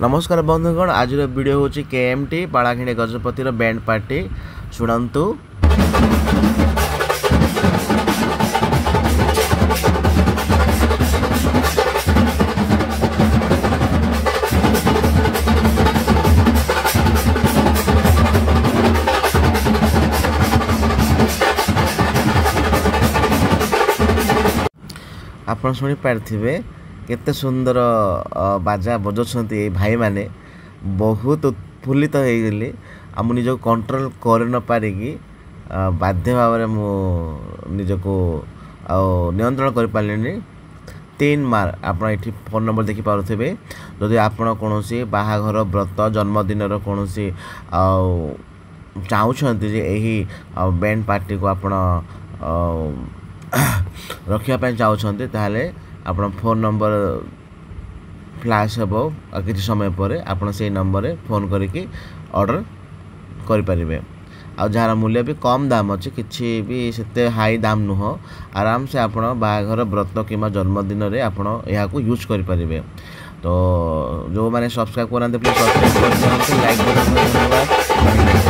नमस्कार बंधुगण आज वीडियो हूँ केएमटी बालाघिणी गजपतिर बैंड पार्टी शुणु। आपण शुणी पारे केते सुंदर बाजा बजाउछन्ती ए भाई माने बहुत उत्फुल्लित हो गली आम निज कंट्रोल कर न पारिकी बाध्य भाव मु निजको नियंत्रण कर पारे। 3 मार आप फोन नंबर देखि पारुथिबे जदि आपण कोनोसी बाहाघर व्रत जन्मदिन कोनोसी चाहूछन्ती जे एही बैंड पार्टी को आपण रखिया ପାଇଁ चाहूछन्ती ताले आपण फोन नंबर फ्लैश हेबो किसी समय पर आपण से नंबर रे फोन करिकी ऑर्डर करि परिबे। आ जहार मूल्य भी कम दाम अच्छे किछि भी सेते हाई दाम नुह आराम से आपण बाहाघर व्रत किमा जन्मदिन रे आपण एहा को यूज करि परिबे। तो जो माने सब्सक्राइब करनाते प्लीज सब्सक्राइब कर लाइक कर।